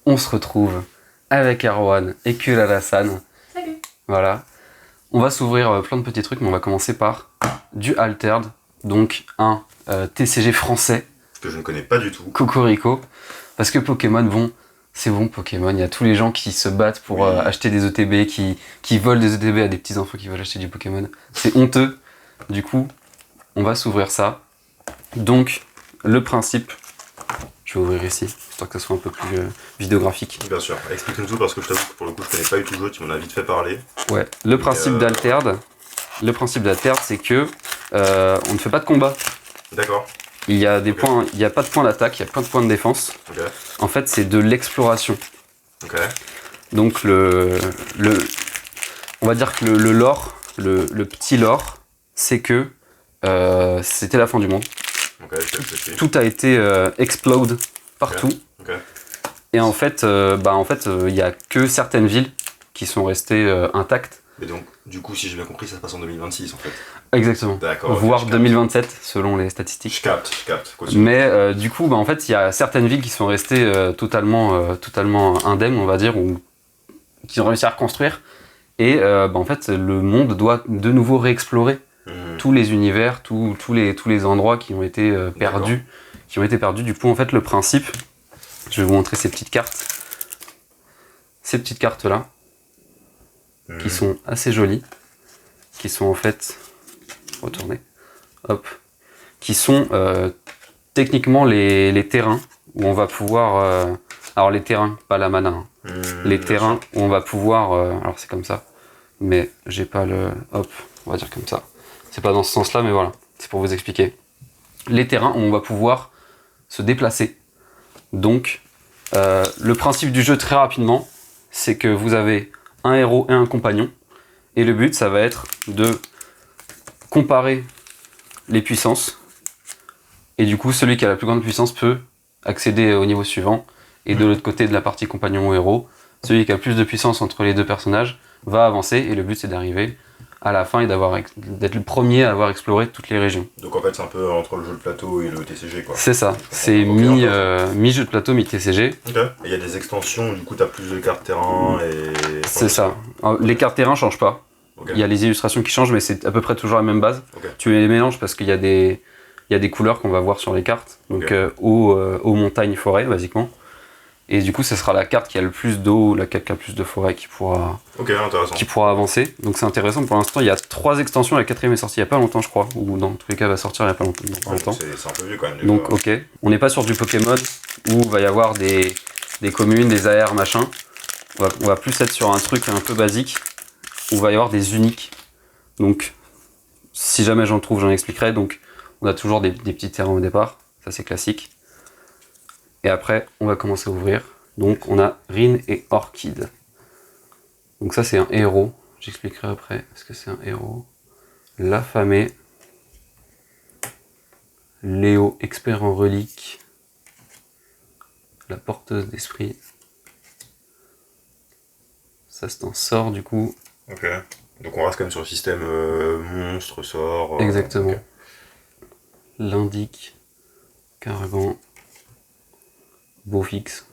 on se retrouve avec Erwan et Kulalasan. Salut. Voilà. On va s'ouvrir plein de petits trucs, mais on va commencer par du Altered, donc un TCG français. Que je ne connais pas du tout. Cocorico. Parce que Pokémon, bon, c'est bon Pokémon. Il y a tous les gens qui se battent pour acheter des ETB, qui volent des ETB à des petits enfants qui veulent acheter du Pokémon. C'est honteux. Du coup, on va s'ouvrir ça. Donc, le principe, je vais ouvrir ici, histoire que ça soit un peu plus vidéographique. Bien sûr, explique-nous tout parce que je t'avoue que pour le coup je connais pas du tout le jeu, tu m'en as vite fait parler. Ouais, le principe d'Altered, c'est que on ne fait pas de combat. D'accord. Il y a des points, il n'y a pas de points d'attaque, il y a plein de points de défense. Ok. En fait, c'est de l'exploration. Ok. Donc on va dire que le lore, le petit lore, c'est que c'était la fin du monde. Ok, c'est Tout a été explode partout. Ok. Et en fait, il y a que certaines villes qui sont restées intactes. Mais donc, du coup, si j'ai bien compris, ça se passe en 2026 en fait. Exactement. D'accord. Voire je capte. 2027 selon les statistiques. Je capte. Continue. Mais du coup, en fait, il y a certaines villes qui sont restées totalement indemnes, on va dire, ou qui ont réussi à reconstruire. Et en fait, le monde doit de nouveau réexplorer tous les univers, tous les endroits qui ont été perdus. Du coup, en fait, le principe, je vais vous montrer ces petites cartes. Ces petites cartes-là, qui sont assez jolies, qui sont en fait... Retournez. Hop. Qui sont techniquement les terrains où on va pouvoir... alors les terrains, pas la mana. Hein. Les terrains où on va pouvoir... alors c'est comme ça. Mais j'ai pas le... Hop, on va dire comme ça. C'est pas dans ce sens-là, mais voilà. C'est pour vous expliquer. Les terrains où on va pouvoir se déplacer. Donc, le principe du jeu très rapidement, c'est que vous avez un héros et un compagnon. Et le but, ça va être de comparer les puissances. Et du coup, celui qui a la plus grande puissance peut accéder au niveau suivant. Et de l'autre côté de la partie compagnon ou héros, celui qui a le plus de puissance entre les deux personnages va avancer. Et le but, c'est d'arriver à la fin et d'être le premier à avoir exploré toutes les régions. Donc en fait, c'est un peu entre le jeu de plateau et le TCG quoi. C'est ça. C'est mi-jeu de plateau, mi-TCG. Ok. Et il y a des extensions, du coup, t'as plus de cartes terrain et... C'est ça. Les cartes terrain changent pas. Ok. Il y a les illustrations qui changent, mais c'est à peu près toujours la même base. Ok. Tu les mélanges parce qu'il y a des couleurs qu'on va voir sur les cartes. Donc eau, montagne, forêt, basiquement. Et du coup, ce sera la carte qui a le plus d'eau ou la carte qui a le plus de forêt qui pourra avancer. Donc c'est intéressant. Pour l'instant, il y a 3 extensions. La 4ème est sortie il n'y a pas longtemps, je crois. Ou dans tous les cas, elle va sortir il n'y a pas longtemps. C'est un peu vieux quand même. Donc ok. On n'est pas sur du Pokémon où il va y avoir des communes, des AR, machin. On va plus être sur un truc un peu basique où il va y avoir des uniques. Donc, si jamais j'en trouve, j'en expliquerai. Donc, on a toujours des petits terrains au départ. Ça, c'est classique. Et après, on va commencer à ouvrir. Donc, on a Rin et Orchid. Donc ça, c'est un héros. J'expliquerai après. Est-ce que c'est un héros? L'affamé. Léo, expert en reliques. La porteuse d'esprit. Ça, c'est un sort, du coup. Ok. Donc on reste quand même sur le système monstre, sort... Exactement. Okay. L'indique. Cargan. Beaufix.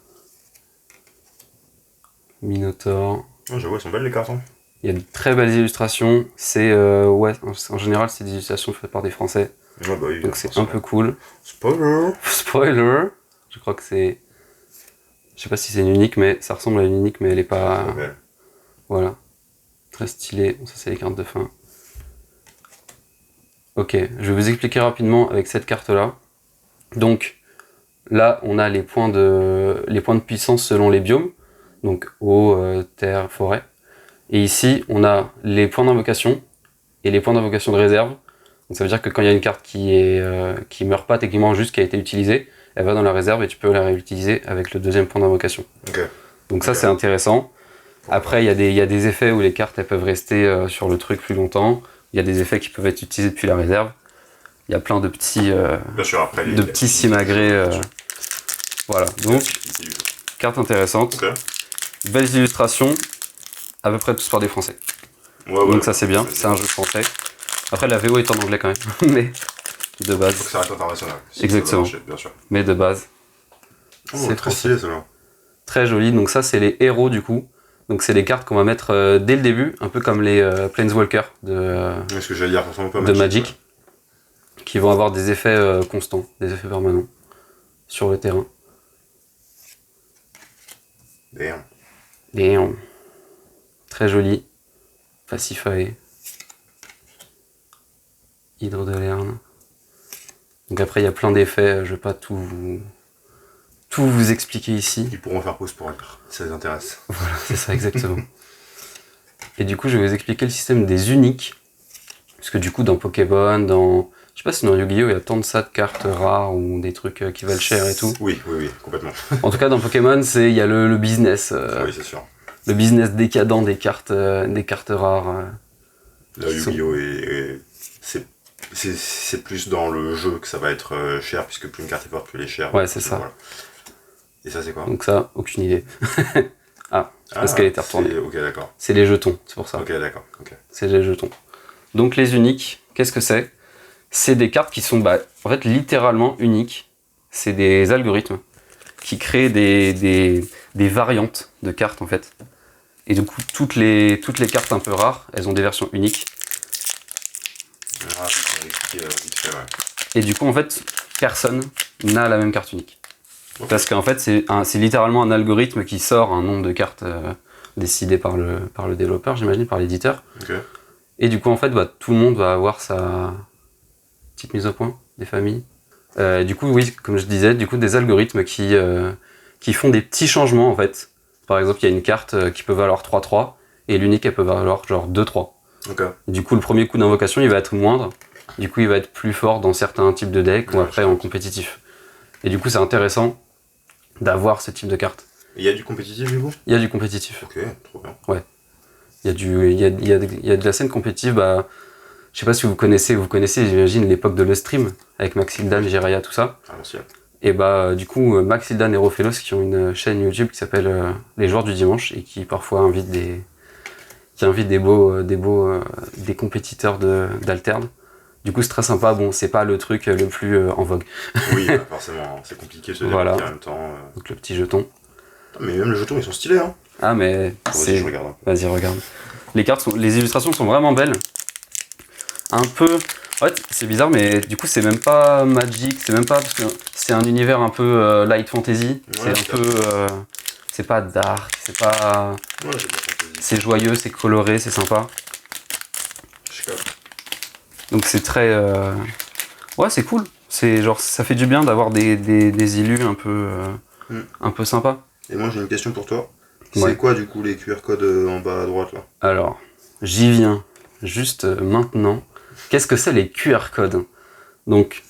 Minotaur. Oh, j'avoue, elles sont belles les cartes. Hein. Il y a de très belles illustrations. C'est en général, c'est des illustrations faites par des Français. Ouais, bah oui, donc c'est un peu cool. Spoiler. Spoiler. Je crois que c'est... Je sais pas si c'est une unique, mais ça ressemble à une unique, mais elle est pas... Voilà. Très stylé. Ça, c'est les cartes de fin. Ok, je vais vous expliquer rapidement avec cette carte-là. Donc, là, on a les points de puissance selon les biomes. Donc, eau, terre, forêt. Et ici, on a les points d'invocation et les points d'invocation de réserve. Donc, ça veut dire que quand il y a une carte qui meurt pas techniquement, juste qui a été utilisée, elle va dans la réserve et tu peux la réutiliser avec le deuxième point d'invocation. Okay. Donc ça, c'est intéressant. Après, il y a des effets où les cartes elles peuvent rester sur le truc plus longtemps. Il y a des effets qui peuvent être utilisés depuis la réserve. Il y a plein de petits, petits simagrées. Voilà, donc, carte intéressante. Okay. Belles illustrations, à peu près tous par des Français. Donc ça, c'est bien, c'est un jeu français. Après, la VO est en anglais quand même, mais de base. Faut que ça reste international. Si exactement. Marcher, bien sûr. Mais de base, c'est très stylé, cela. Très joli. Donc ça, c'est les héros du coup. Donc c'est les cartes qu'on va mettre dès le début, un peu comme les Planeswalkers Ce que j'allais dire, ça ressemble un peu à de Magic, ouais. qui vont avoir des effets constants, des effets permanents sur le terrain. Damn. Damn. Très joli. Pacify. Hydre de Lerne. Donc après, il y a plein d'effets, je vais pas tout vous expliquer ici. Ils pourront faire pause pour lire, si ça les intéresse. Voilà, c'est ça exactement. Et du coup, je vais vous expliquer le système des uniques. Parce que du coup, dans Pokémon, je sais pas si dans Yu-Gi-Oh! Il y a tant de ça de cartes rares ou des trucs qui valent cher et tout. Oui, complètement. En tout cas, dans Pokémon, il y a le business. Oui, c'est sûr. Le business décadent des cartes rares. Là, Yu-Gi-Oh! C'est plus dans le jeu que ça va être cher, puisque plus une carte est forte, plus elle est chère. Ouais, c'est ça. Voilà. Et ça, c'est quoi? Donc ça, aucune idée. Parce qu'elle était retournée. Ok, d'accord. C'est les jetons, c'est pour ça. Ok, d'accord. Okay. C'est les jetons. Donc les uniques, qu'est-ce que c'est? C'est des cartes qui sont en fait littéralement uniques. C'est des algorithmes qui créent des variantes de cartes en fait. Et du coup, toutes les cartes un peu rares, elles ont des versions uniques. Et du coup, en fait, personne n'a la même carte unique. Okay. Parce qu'en fait, c'est littéralement un algorithme qui sort un nombre de cartes décidé par le développeur, j'imagine, par l'éditeur. Okay. Et du coup, en fait, tout le monde va avoir sa petite mise au point des familles. Du coup, oui, comme je disais, du coup, des algorithmes qui font des petits changements, en fait. Par exemple, il y a une carte qui peut valoir 3-3, et l'unique, elle peut valoir genre 2-3. Okay. Du coup, le premier coup d'invocation, il va être moindre. Du coup, il va être plus fort dans certains types de decks ou après en compétitif. Et du coup, c'est intéressant d'avoir ce type de carte. Il y a du compétitif du coup ? Il y a du compétitif. Ok, trop bien. Ouais. Il y a de la scène compétitive. Je sais pas si vous connaissez, j'imagine, l'époque de le stream avec Maxildan, Jiraiya, tout ça. Ah, merci. Et du coup, Maxildan et Rofelos qui ont une chaîne YouTube qui s'appelle Les Joueurs du Dimanche et qui parfois invite des compétiteurs d'Alterne. Du coup, c'est très sympa. Bon, c'est pas le truc le plus en vogue. Oui, forcément, c'est compliqué de se développer en même temps. Donc le petit jeton. Mais même les jetons, ils sont stylés, hein. Ah, mais vas-y, je regarde. Vas-y, regarde. Les illustrations sont vraiment belles. Un peu... En fait, c'est bizarre, mais du coup, c'est même pas Magic, c'est même pas... Parce que c'est un univers un peu light fantasy. Ouais, c'est un peu... c'est pas dark, c'est pas... Ouais, c'est pas fantasy. C'est joyeux, c'est coloré, c'est sympa. Je capte. Donc c'est très... Ouais, c'est cool. C'est genre, ça fait du bien d'avoir des illus un peu sympas. Et moi, j'ai une question pour toi. Ouais. C'est quoi, du coup, les QR codes en bas à droite, là ? Alors, j'y viens juste maintenant. Qu'est-ce que c'est les QR codes ? Donc,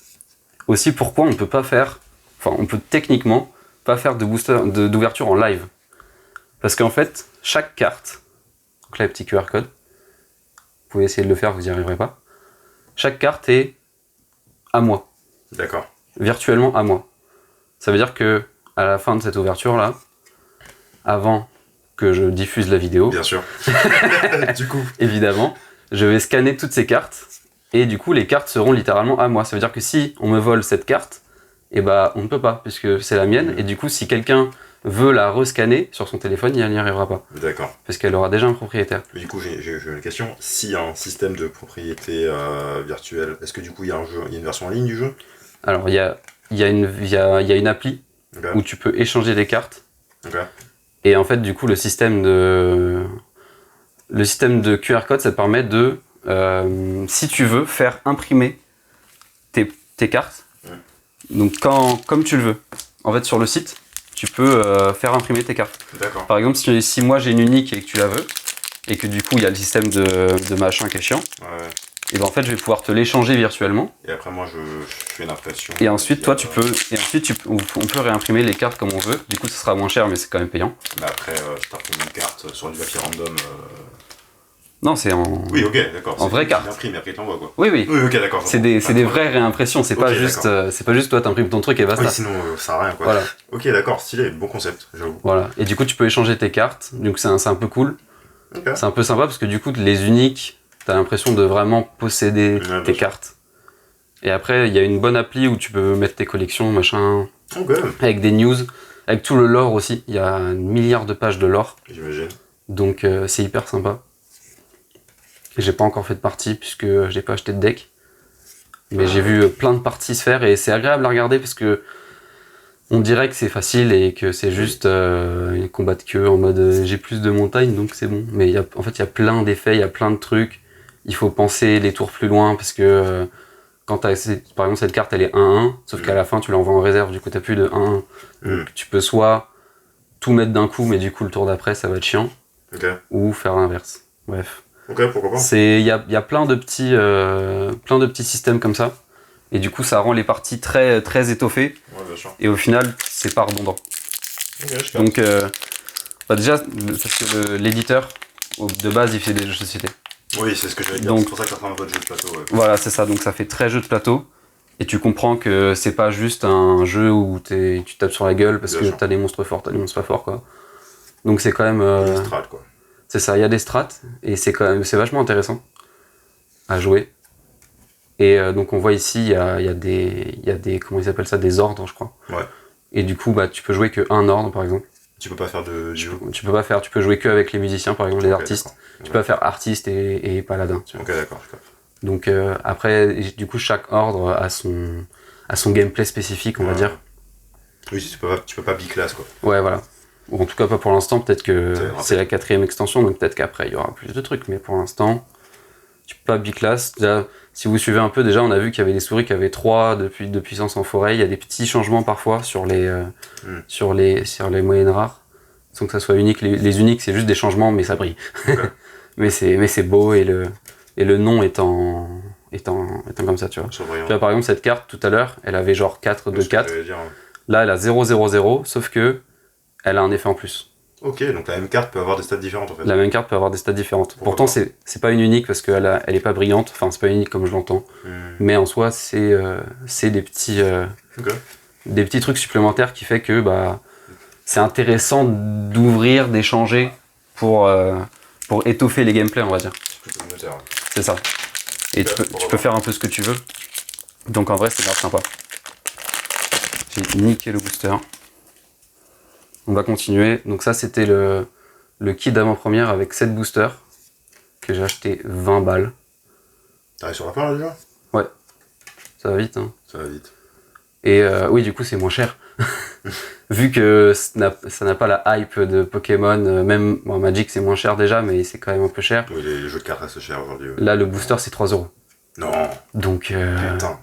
aussi pourquoi on peut pas faire... Enfin, on peut techniquement pas faire d'ouverture en live. Parce qu'en fait, chaque carte... Donc là, les petits QR codes. Vous pouvez essayer de le faire, vous n'y arriverez pas. Chaque carte est à moi. D'accord. Virtuellement à moi. Ça veut dire que à la fin de cette ouverture-là, avant que je diffuse la vidéo, bien sûr, du coup, évidemment, je vais scanner toutes ces cartes et du coup les cartes seront littéralement à moi. Ça veut dire que si on me vole cette carte, on ne peut pas puisque c'est la mienne et du coup si quelqu'un veut la rescanner sur son téléphone, il n'y arrivera pas. D'accord. Parce qu'elle aura déjà un propriétaire. Mais du coup, j'ai une question. S'il y a un système de propriété virtuelle, est-ce que du coup il y a une version en ligne du jeu ? Alors il y a une appli où tu peux échanger des cartes. Okay. Et en fait, du coup, le système de QR code, ça te permet de, si tu veux, faire imprimer tes cartes. Donc, comme tu le veux. En fait, sur le site, tu peux faire imprimer tes cartes. D'accord. Par exemple, si moi j'ai une unique et que tu la veux, et que du coup, il y a le système de machin qui est chiant, ouais. Et ben en fait, je vais pouvoir te l'échanger virtuellement. Et après, moi, je fais une impression. Et ensuite, toi, on peut réimprimer les cartes comme on veut. Du coup, ce sera moins cher, mais c'est quand même payant. Mais après, je t'imprime une carte sur du papier random. Non, c'est en. Oui, ok, d'accord. En vraie carte. Imprime et après, t'envoies quoi. Oui, oui. Oui, ok, d'accord. C'est des vraies réimpressions. C'est pas juste toi, t'imprimes ton truc et basta. Oui, sinon, ça sert à rien quoi. Voilà. Ok, d'accord, stylé, bon concept, j'avoue. Voilà. Et du coup, tu peux échanger tes cartes. Donc, c'est un peu cool. Okay. C'est un peu sympa parce que du coup, les uniques, t'as l'impression de vraiment posséder tes cartes. Et après, il y a une bonne appli où tu peux mettre tes collections, machin, okay. avec des news. Avec tout le lore aussi, il y a 1 milliard de pages de lore. J'imagine. Donc c'est hyper sympa. Et j'ai pas encore fait de partie puisque j'ai pas acheté de deck. Mais j'ai vu plein de parties se faire et c'est agréable à regarder parce que on dirait que c'est facile et que c'est juste un combat de queue en mode j'ai plus de montagnes donc c'est bon. Mais en fait il y a plein d'effets, il y a plein de trucs. Il faut penser les tours plus loin parce que quand par exemple cette carte elle est 1-1, sauf qu'à la fin tu l'envoies en réserve, du coup t'as plus de 1-1. Donc tu peux soit tout mettre d'un coup mais du coup le tour d'après ça va être chiant. Ou faire l'inverse. Bref. Ok, pourquoi pas. Il y a plein de petits systèmes comme ça. Et du coup, ça rend les parties très, très étoffées. Ouais, bien sûr. Et au final, c'est pas redondant. Ok, donc, déjà, parce que l'éditeur, de base, il fait des jeux de société. Oui, c'est ce que j'allais dire. C'est pour ça que ça fait un peu de jeu de plateau. Ouais. Voilà, c'est ça. Donc, ça fait très jeu de plateau. Et tu comprends que c'est pas juste un jeu où tu tapes sur la gueule parce que t'as des monstres forts, t'as des monstres pas forts, quoi. Donc, c'est quand même. Des strats, quoi. C'est ça, il y a des strats. Et c'est vachement intéressant à jouer. Et donc on voit ici, il y a des comment ils appellent ça, des ordres, je crois. Ouais. Et du coup, tu peux jouer que un ordre, par exemple. Tu peux pas faire de duo. Tu peux jouer que avec les musiciens, par exemple, les artistes. Tu peux pas faire artiste et paladin. Tu vois. Ok, d'accord. Donc après, du coup, chaque ordre a son gameplay spécifique, on va dire. Oui, tu peux pas biclass, quoi. Ouais, voilà. Ou en tout cas pas pour l'instant. Peut-être que c'est la 4e extension, donc peut-être qu'après il y aura plus de trucs. Mais pour l'instant, tu peux pas biclass. Déjà, si vous suivez un peu, déjà on a vu qu'il y avait des souris qui avaient 3 de puissance en forêt. Il y a des petits changements parfois sur les moyennes rares, sans que ça soit unique. Les uniques c'est juste des changements, mais ça brille. Okay. mais c'est beau et le nom étant comme ça, tu vois. Tu vois, par exemple cette carte tout à l'heure, elle avait genre 4 de 4. Là elle a 0-0-0, sauf que elle a un effet en plus. Ok, donc la même carte peut avoir des stats différentes en fait. La même carte peut avoir des stats différentes. Pourtant, c'est pas une unique parce qu'elle est pas brillante, enfin, c'est pas unique comme je l'entends. Mais en soi, c'est des petits trucs supplémentaires qui fait que c'est intéressant d'ouvrir, d'échanger pour étoffer les gameplays, on va dire. C'est ça. Et tu peux faire un peu ce que tu veux. Donc en vrai, c'est grave sympa. J'ai niqué le booster. On va continuer. Donc ça, c'était le kit d'avant-première avec 7 boosters que j'ai acheté 20 balles. T'arrives sur la fin là déjà ? Ouais. Ça va vite, hein. Ça va vite. Et oui, du coup, c'est moins cher. Vu que ça n'a pas la hype de Pokémon, même Magic, c'est moins cher déjà, mais c'est quand même un peu cher. Oui, les jeux de cartes restent chers aujourd'hui. Ouais. Là, le booster, c'est 3 €. Non. Donc, putain.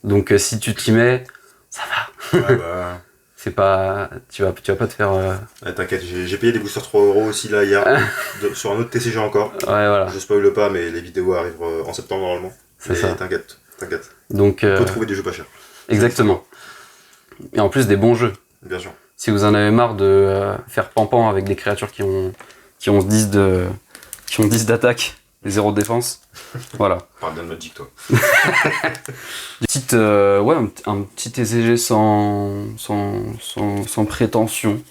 Donc si tu t'y mets, ça va. Ouais, bah... C'est pas, tu vas pas te faire. T'inquiète, j'ai payé des boosters 3 € aussi là hier sur un autre TCG encore. Ouais, voilà. Je spoil pas, mais les vidéos arrivent en septembre normalement. C'est ça. T'inquiète. Donc. On peut trouver des jeux pas chers. Exactement. Et en plus des bons jeux. Bien sûr. Si vous en avez marre de faire pampan avec des créatures qui ont 10 d'attaque et 0 de défense, voilà. Parle bien de Magic, toi. Un petit TCG sans prétention,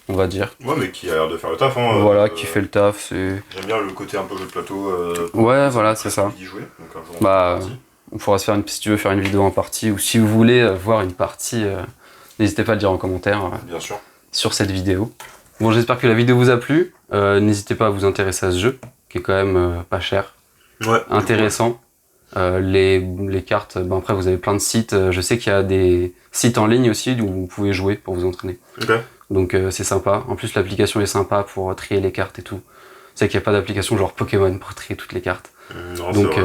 on va dire. Ouais, mais qui a l'air de faire le taf. Hein, voilà, qui fait le taf. J'aime bien le côté un peu jeu de plateau. Ouais, voilà, c'est ça. Jouer, donc un jour on pourra se faire si tu veux faire une vidéo en partie, ou si vous voulez voir une partie, n'hésitez pas à le dire en commentaire. Bien sûr. Sur cette vidéo. Bon, j'espère que la vidéo vous a plu. N'hésitez pas à vous intéresser à ce jeu, qui est quand même pas cher. Ouais. Intéressant. Les cartes, après vous avez plein de sites. Je sais qu'il y a des sites en ligne aussi où vous pouvez jouer pour vous entraîner. Okay. Donc c'est sympa. En plus l'application est sympa pour trier les cartes et tout. C'est qu'il n'y a pas d'application genre Pokémon pour trier toutes les cartes. Non, donc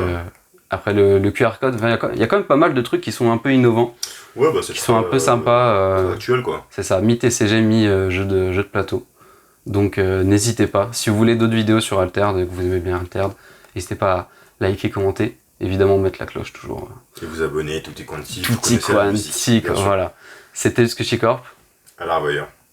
après le QR code, il y a quand même pas mal de trucs qui sont un peu innovants. Ouais, qui sont un peu sympas. Actuel quoi. C'est ça, mi-TCG, mi-jeu de plateau. Donc n'hésitez pas. Si vous voulez d'autres vidéos sur Altered, que vous aimez bien Altered, n'hésitez pas à liker, commenter. Évidemment, mettre la cloche toujours. Et vous abonner, tutti quanti. Tutti quanti, voilà. C'était le Squishy Corp. À la revoyure.